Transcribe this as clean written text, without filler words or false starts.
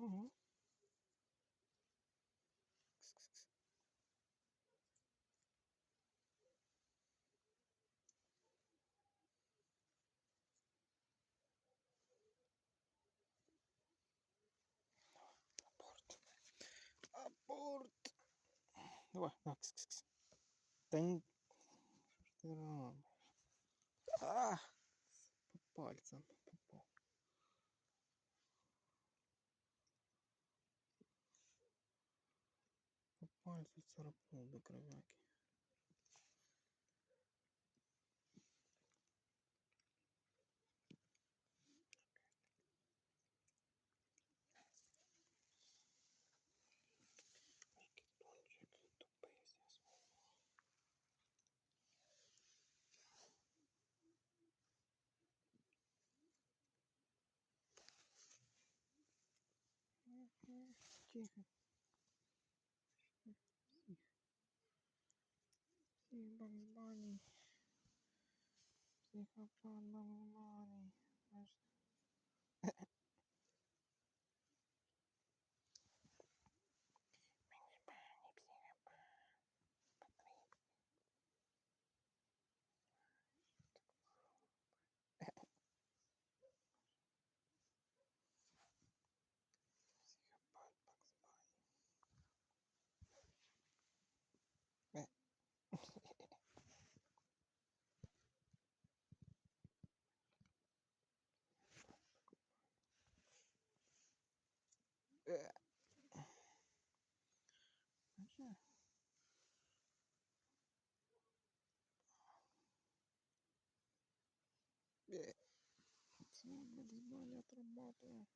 Угу. Кс-кс-кс. Апорт. Апорт. Давай, на, кс-кс-кс. Та ні. Що ж ти робиш? А! По пальцам попав. По пальцу царапнув до кровяки. Китончик тупився свого. Тихо. Бакс-Банни. Психопат Бакс-Банни. Бакс-Банни, психопат. Психопат Бакс-Банни. Ага. Це Бакс-Банни отрабатывал.